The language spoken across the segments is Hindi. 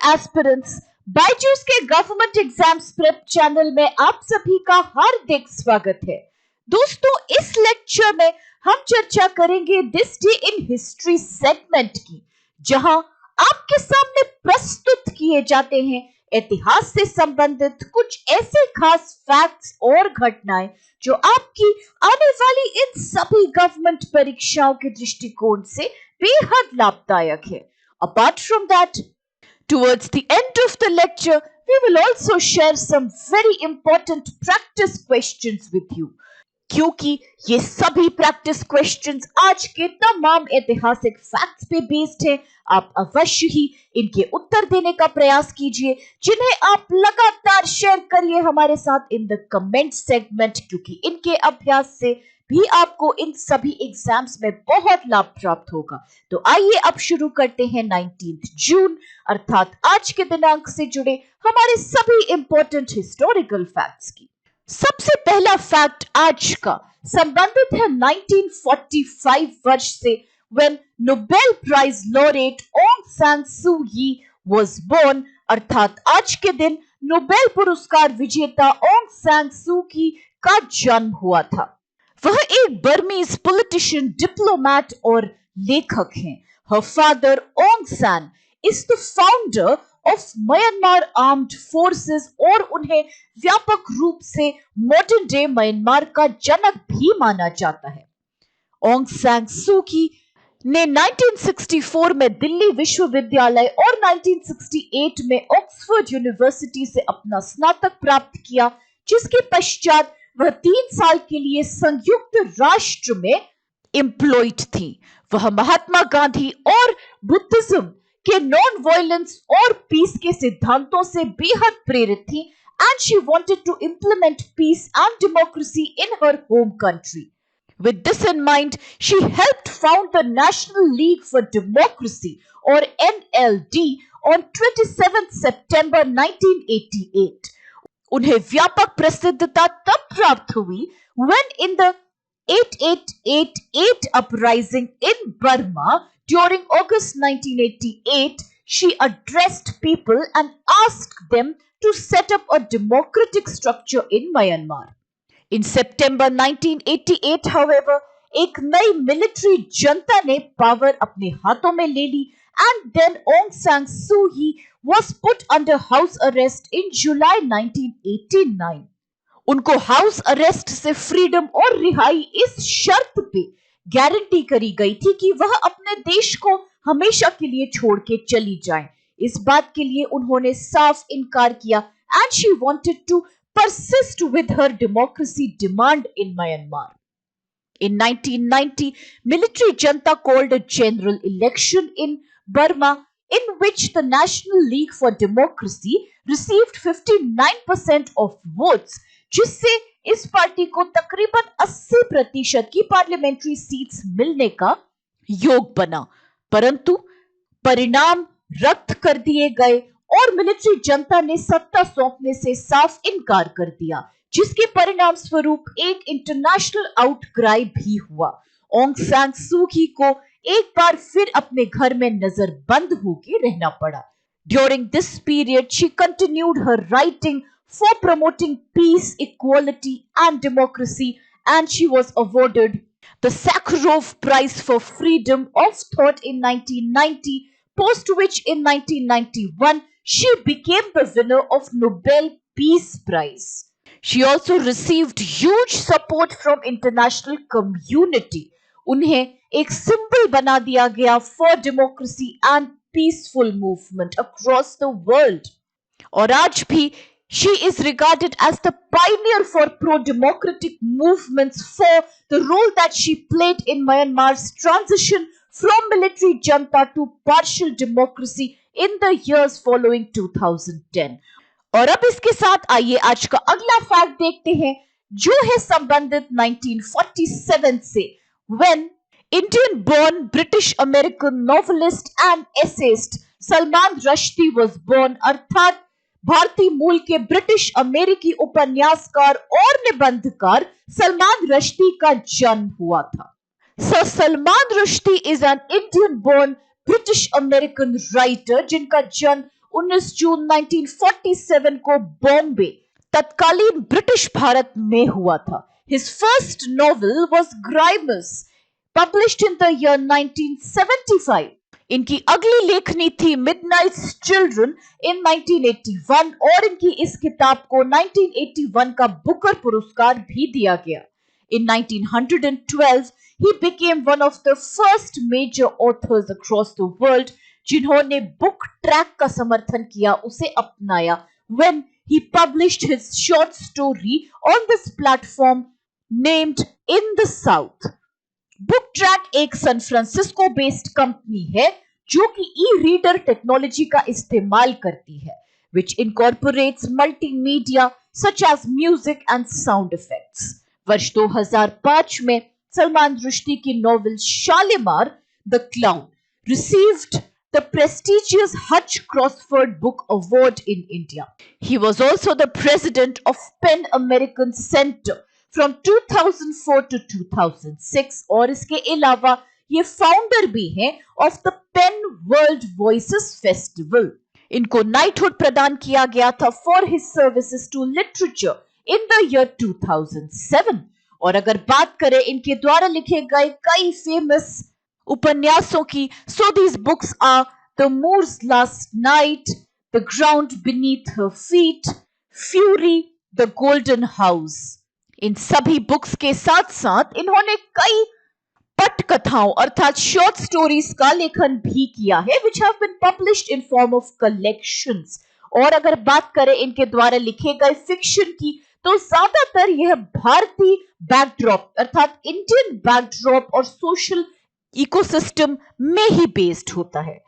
एस्पिरेंट्स, बायजूस के गवर्नमेंट एग्जाम्स प्रेप चैनल में आप सभी का हार्दिक स्वागत है। दोस्तों, इस लेक्चर में हम चर्चा करेंगे this day in history segment की, जहां आपके सामने प्रस्तुत किए जाते हैं इतिहास से संबंधित कुछ ऐसे खास फैक्ट्स और घटनाएं जो आपकी आने वाली इन सभी गवर्नमेंट परीक्षाओं के दृष्टिकोण से बेहद लाभदायक है। Apart from that, towards the end of the lecture, we will also share some very important practice questions with you. क्योंकि ये सभी प्रैक्टिस क्वेश्चंस आज के तमाम ऐतिहासिक फैक्ट्स पे बेस्ड हैं, आप अवश्य ही इनके उत्तर देने का प्रयास कीजिए, जिन्हें आप लगातार शेयर करिए हमारे साथ इन द कमेंट सेगमेंट, क्योंकि इनके अभ्यास से भी आपको इन सभी एग्जाम्स में बहुत लाभ प्राप्त होगा। तो आइए अब शुरू करते हैं 19 जून अर्थात आज के दिनांक से जुड़े हमारे सभी इंपॉर्टेंट हिस्टोरिकल फैक्ट्स की। सबसे पहला फैक्ट आज का संबंधित है 1945 वर्ष से, when Nobel prize laureate Aung San Suu यी वाज बोर्न, अर्थात आज के दिन नोबेल पुरस्कार विजेता ऑंग सान सू की का जन्म हुआ था। वह एक बर्मीज पॉलिटिशियन, डिप्लोमैट और लेखक हैं। Her father Aung San is the founder of Myanmar Armed Forces और उन्हें व्यापक रूप से मॉडर्न डे म्यांमार का जनक भी माना जाता है। ऑंग सान सू की ने 1964 में दिल्ली विश्वविद्यालय और 1968 में ऑक्सफोर्ड यूनिवर्सिटी से अपना स्नातक प्राप्त किया, जिसके पश्चात वह 3 साल के लिए संयुक्त राष्ट्र में एम्प्लॉयड थी। वह महात्मा गांधी और बुद्धिज्म के नॉन वायलेंस और पीस के सिद्धांतों से बेहद प्रेरित थी, and she wanted to implement peace and democracy in her home country. With this in mind, she helped found the National League for Democracy or NLD on 27 September 1988. उन्हें व्यापक प्रसिद्धता तब प्राप्त हुई when in the 8888 uprising in Burma during August 1988, she addressed people and asked them to set up a democratic structure in Myanmar. In September 1988, however, एक नई मिलिट्री जनता ने पावर अपने हाथों में ले ली, and then Aung San Suu Kyi was put under house arrest in July 1989. उनको हाउस अरेस्ट से फ्रीडम और रिहाई इस शर्त पे गारंटी करी गई थी कि वह अपने देश को हमेशा के लिए छोड़ के चली जाए। इस बात के लिए उन्होंने साफ इनकार किया, and she wanted to persist with her democracy demand in Myanmar. In 1990, military junta called a general election in Burma, in which the National League for Democracy received 59% of votes, जिससे इस पार्टी को तकरीबन 80% की पार्लियामेंट्री सीट्स मिलने का योग बना, परंतु परिणाम रद्द कर दिए गए और मिलिट्री जनता ने सत्ता सौंपने से साफ इनकार कर दिया, जिसके परिणाम स्वरूप एक इंटरनेशनल आउटक्राई भी हुआ। ऑंग सान सू की को एक बार फिर अपने घर में नजरबंद होकर रहना पड़ा। During this period, she continued her writing for promoting peace, equality, and democracy, and she was awarded the Sakharov Prize for Freedom of Thought in 1990, post which in 1991 she became the winner of Nobel Peace Prize. She also received huge support from international community. उन्हें एक सिंबल बना दिया गया for democracy and peaceful movement across the world. और आज भी she is regarded as the pioneer for pro-democratic movements for the role that she played in Myanmar's transition from military junta to partial democracy in the years following 2010. और अब इसके साथ आइए आज का अगला फैक्ट देखते हैं, जो है संबंधित 1947 से, when Indian born British American novelist and essayist Salman Rushdie was born, अर्थात भारतीय मूल के ब्रिटिश अमेरिकी उपन्यासकार और निबंधकार सलमान रश्दी का जन्म हुआ था। Sir Salman Rushdie is an Indian born British American writer जिनका जन्म 19 जून 1947 को बॉम्बे तत्कालीन ब्रिटिश भारत में हुआ था। His first novel was Grimus, published in the year 1975. इनकी अगली लेखनी थी मिडनाइट्स चिल्ड्रन इन 1981 और इनकी इस किताब को 1981 का बुकर पुरस्कार भी दिया गया। In 1912, he became one of the first major authors across the world जिन्होंने बुक ट्रैक का समर्थन किया, उसे अपनाया, when he published his short story on this platform named In the South. Book track एक सैन फ्रांसिस्को बेस्ड कंपनी है जो कि ई-रीडर टेक्नोलॉजी का इस्तेमाल करती है, which incorporates multimedia such as music and sound effects. वर्ष 2005 में सलमान रुश्दी की novel Shalimar the clown received the prestigious Hutch Crossford Book Award in India. He was also the president of PEN American Center from 2004 to 2006 और इसके अलावा ये फाउंडर भी हैं of the PEN World Voices Festival. इनको नाइटहुड प्रदान किया गया था for his services to literature in the year 2007. और अगर बात करें इनके द्वारा लिखे गए कई फेमस उपन्यासों की, so these books are The Moor's Last Night, The Ground Beneath Her Feet, Fury, The Golden House. इन सभी बुक्स के साथ साथ इन्होंने कई पटकथाओं अर्थात शॉर्ट स्टोरीज का लेखन भी किया है, which have been published in form of collections. और अगर बात करें इनके द्वारा लिखे गए फिक्शन की, तो ज्यादातर यह भारतीय बैकड्रॉप अर्थात इंडियन बैकड्रॉप और सोशल इकोसिस्टम में ही बेस्ड होता है।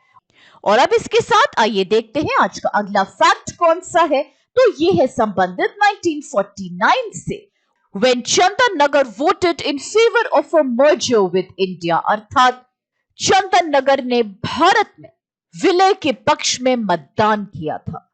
और अब इसके साथ आइए देखते हैं आज का अगला फैक्ट कौन सा है, तो ये है संबंधित 1949 से, when Chandan Nagar voted in favor of a merger with India, अर्थात चंदन नगर ने भारत में विलय के पक्ष में मतदान किया था।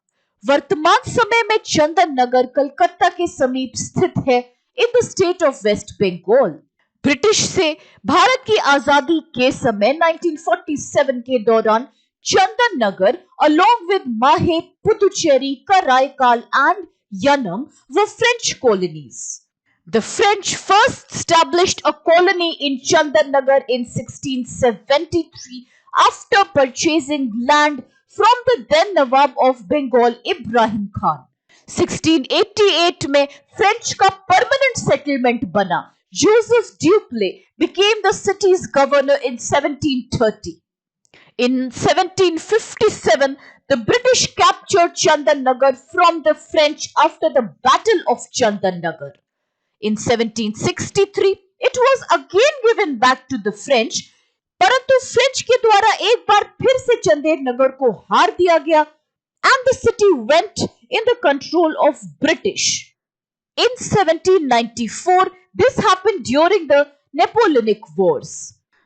वर्तमान समय में चंदन नगर कलकत्ता के समीप स्थित है in the state of West Bengal. British से भारत की आजादी के समय 1947 के दौरान Chandan Nagar along with Mahe, Puducherry, Karaikal and Yanam were French colonies. The French first established a colony in Chandan Nagar in 1673 after purchasing land from the then Nawab of Bengal Ibrahim Khan. 1688 में फ्रेंच का परमानेंट सेटलमेंट बना। Joseph Dupleix became the city's governor in 1730. In 1757, the British captured Chandan Nagar from the French after the Battle of Chandan Nagar. In 1763, it was again given back to the French, परंतु फ्रेंच के द्वारा एक बार फिर से चंदेर नगर को हार दिया गया and the city went in the control of British. In 1794, this happened during the Napoleonic Wars.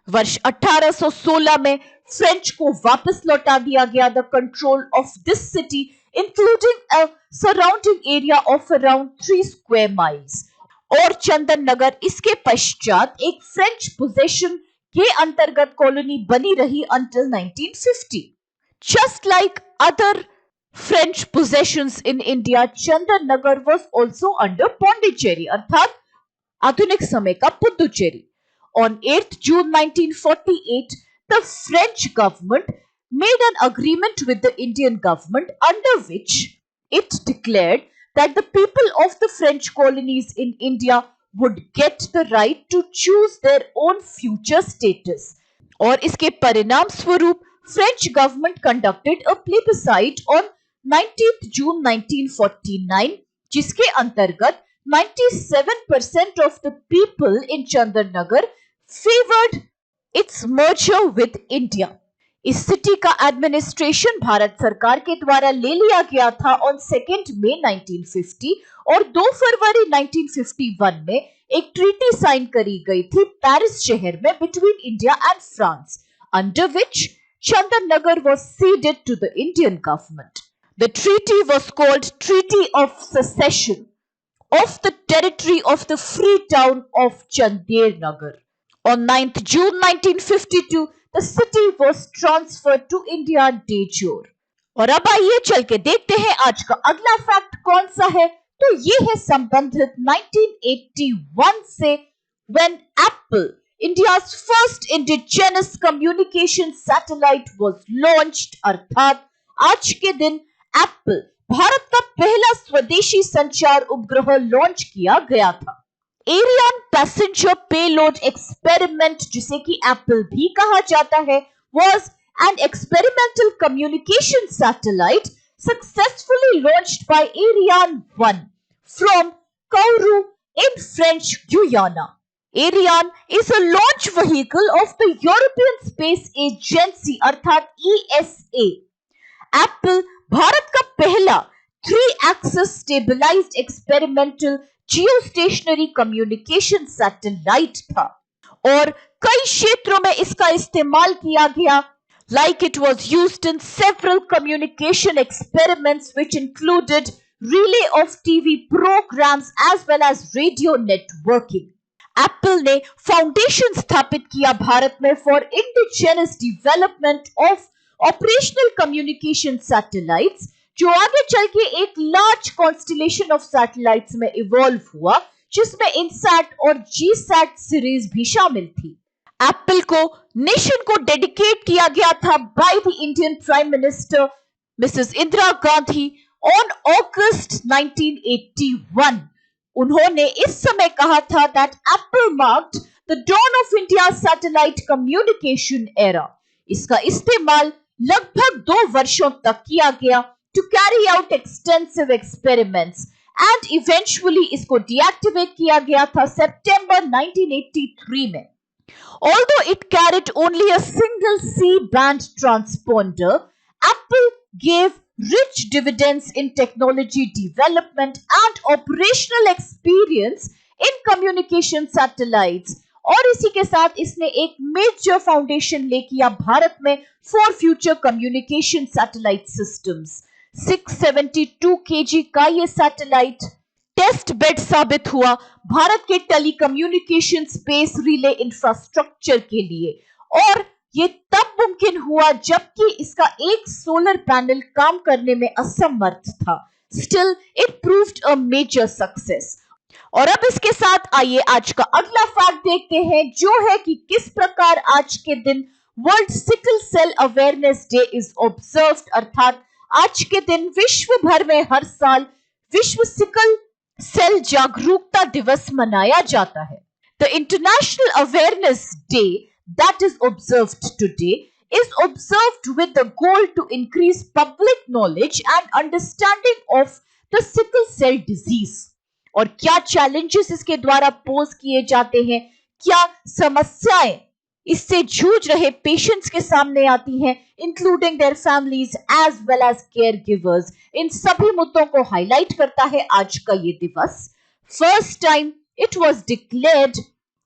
वर्ष 1816 में फ्रेंच को वापस लौटा दिया गया the control of this city, including a surrounding area of around 3 square miles. और चंदन नगर इसके पश्चात एक फ्रेंच पोजेशन के अंतर्गत कॉलोनी बनी रही until 1950. Just like other French possessions in India, Chandan Nagar was also under Pondicherry, अर्थात आधुनिक समय का Puducherry. On 8th June 1948, the French government made an agreement with the Indian government under which it declared that the people of the French colonies in India would get the right to choose their own future status. और इसके परिणाम स्वरूप French government conducted a plebiscite on 19th June 1949, जिसके अंतर्गत 97% of the people in Chandan Nagar favored its merger with India. इस सिटी का एडमिनिस्ट्रेशन भारत सरकार के द्वारा ले लिया गया था on 2nd May 1950 और 2 फरवरी 1951 में एक ट्रीटी साइन करी गई थी पेरिस शहर में between India and France, under which Chandan Nagar was ceded to the Indian government. The treaty was called Treaty of Secession of the territory of the free town of Chandir Nagar. On 9th June 1952, the city was transferred to India de jure. और अब आइए चल के देखते हैं आज का अगला फैक्ट कौन सा है। तो ये है संबंधित 1981 से, when Apple, India's first indigenous communication satellite was launched, अर्थात आज के दिन एप्पल भारत का पहला स्वदेशी संचार उपग्रह लॉन्च किया गया था। एरियन पैसेंजर पेलोड एक्सपेरिमेंट, जिसे कि एप्पल भी कहा जाता है, was an experimental communication satellite successfully launched by Ariane 1 from Kourou in French Guyana. Ariane is a launch vehicle of the European Space Agency अर्थात ESA. एप्पल भारत का पहला 3-axis stabilized experimental geostationary communication satellite था और कई क्षेत्रों में इसका इस्तेमाल किया गया. Like it was used in several communication experiments which included relay of TV programs as well as radio networking. Apple ने फाउंडेशन स्थापित किया भारत में for indigenous development of operational communication satellites, जो आगे चल के एक लार्ज कॉन्स्टलेशन ऑफ सैटेलाइट्स में इवॉल्व हुआ, जिसमें इनसैट और जीसैट सीरीज भी शामिल थी. एप्पल को नेशन को डेडिकेट किया गया था by the Indian prime minister Mrs Indira Gandhi on August 1981. उन्होंने इस समय कहा था that Apple marked the dawn of India's satellite communication era. इसका इस्तेमाल लगभग 2 वर्षों तक किया गया to carry out extensive experiments and eventually इसको deactivate किया गया था September 1983 में. Although it carried only a single C-band transponder, Apple gave rich dividends in technology development and operational experience in communication satellites. और इसी के साथ इसने एक मेजर फाउंडेशन ले किया भारत में for future communication satellite systems. 672 kg का ये सैटेलाइट टेस्ट बेड साबित हुआ भारत के टेलीकम्युनिकेशन स्पेस रिले इंफ्रास्ट्रक्चर के लिए, और ये तब मुमकिन हुआ जबकि इसका एक सोलर पैनल काम करने में असमर्थ था. Still it proved a major success. और अब इसके साथ आइए आज का अगला फैक्ट देखते हैं, जो है कि किस प्रकार आज के दिन world sickle cell awareness day is observed, अर्थात आज के दिन विश्व भर में हर साल विश्व सिकल सेल जागरूकता दिवस मनाया जाता है. The international awareness day that is observed today is observed with the goal to increase public knowledge and understanding of the sickle cell disease. और क्या challenges इसके द्वारा पोज किए जाते हैं, क्या समस्याएं इससे जूझ रहे पेशेंट्स के सामने आती हैं, including their families as well as caregivers, इन सभी मुद्दों को हाईलाइट करता है आज का ये दिवस. First time it was declared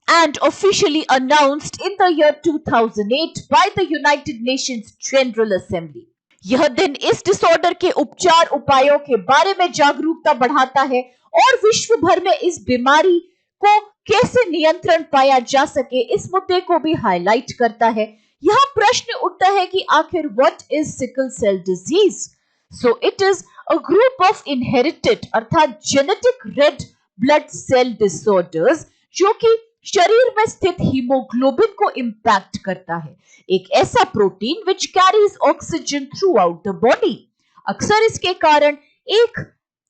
and officially announced in the year 2008 by the United Nations General Assembly. यह दिन इस डिसऑर्डर के उपचार उपायों के बारे में जागरूकता बढ़ाता है और विश्व भर में इस बीमारी को कैसे नियंत्रण पाया जा सके इस मुद्दे को भी हाईलाइट करता है. यहाँ प्रश्न उठता है कि आखिर what is sickle cell disease? So it is a group of inherited अर्थात genetic red blood cell disorders जो कि शरीर में स्थित हीमोग्लोबिन को इंपैक्ट करता है. एक ऐसा protein which carries oxygen through out the body. अक्सर इसके कारण एक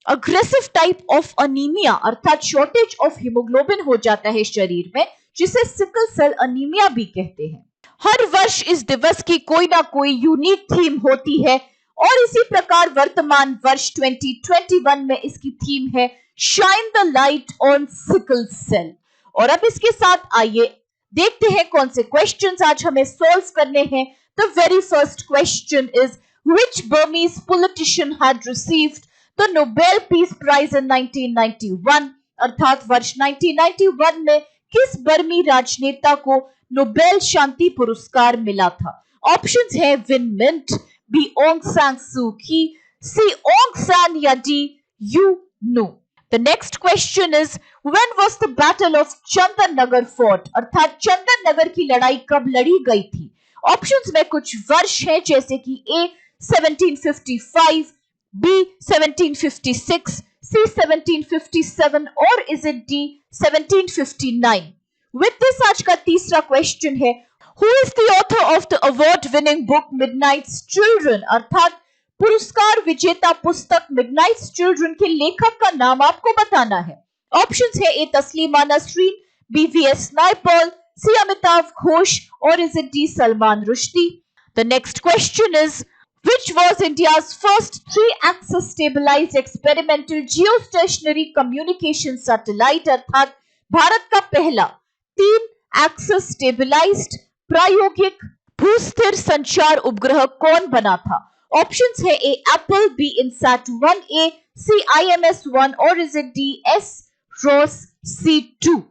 अग्रेसिव टाइप ऑफ अनीमिया अर्थात शॉर्टेज ऑफ हीमोग्लोबिन हो जाता है शरीर में, जिसे सिकल सेल अनीमिया भी कहते हैं. हर वर्ष इस दिवस की कोई ना कोई यूनिक थीम होती है और इसी प्रकार वर्तमान वर्ष 2021 में इसकी थीम है shine the light on sickle cell. और अब इसके साथ आइए देखते हैं कौन से क्वेश्चंस आज हमें सॉल्व करने हैं. The very first question is which Burmese politician had received the Nobel peace prize in 1991, अर्थात वर्ष 1991 में किस बर्मी राजनेता को नोबेल शांति पुरस्कार मिला था? ऑप्शंस है विन मिंट, बी ओंग सान सू की, सी ओंग सान या D you know. The next question is when was the battle of Chandan Nagar fought, अर्थात चंदन नगर की लड़ाई कब लड़ी गई थी? ऑप्शंस में कुछ वर्ष हैं जैसे कि ए 1755, B 1756, C 1757 और is it D 1759? With this आज का तीसरा क्वेश्चन है, Who is the author of the award-winning book Midnight's Children? अर्थात पुरस्कार विजेता पुस्तक Midnight's Children के लेखक का नाम आपको बताना है। ऑप्शंस है A Taslima Nasreen, B V.S. Naipaul, C Amitabh Ghosh और is it D Salman Rushdie? The next question is, which was India's first 3-axis stabilized experimental geostationary communication satellite? अर्थात भारत का पहला 3-axis stabilized प्रायोगिक भूस्थिर संचार उपग्रह कौन बना था? ऑप्शंस है A Apple, B INSAT 1A, C IMS-1 और is it D SROS C2?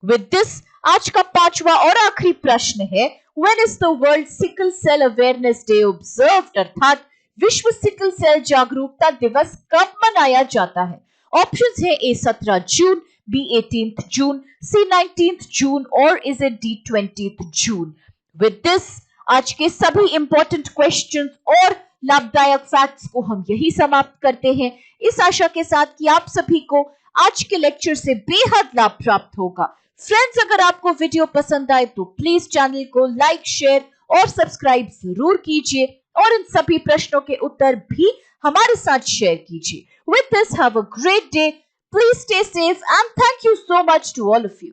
With this आज का पांचवा और आखिरी प्रश्न है, When is the World Sickle Cell Awareness Day observed? अर्थात विश्व सिकल सेल जागरूकता दिवस कब मनाया जाता है? ऑप्शंस है A 17 June, B 18 June, C 19 जून और is it D 20 June? With this आज के सभी इंपॉर्टेंट क्वेश्चंस और लाभदायक फैक्ट्स को हम यही समाप्त करते हैं, इस आशा के साथ कि आप सभी को आज के लेक्चर से बेहद लाभ प्राप्त होगा। फ्रेंड्स, अगर आपको वीडियो पसंद आए तो प्लीज चैनल को लाइक, शेयर और सब्सक्राइब जरूर कीजिए और इन सभी प्रश्नों के उत्तर भी हमारे साथ शेयर कीजिए। With this, have a great day. Please stay safe and thank you so much to all of you.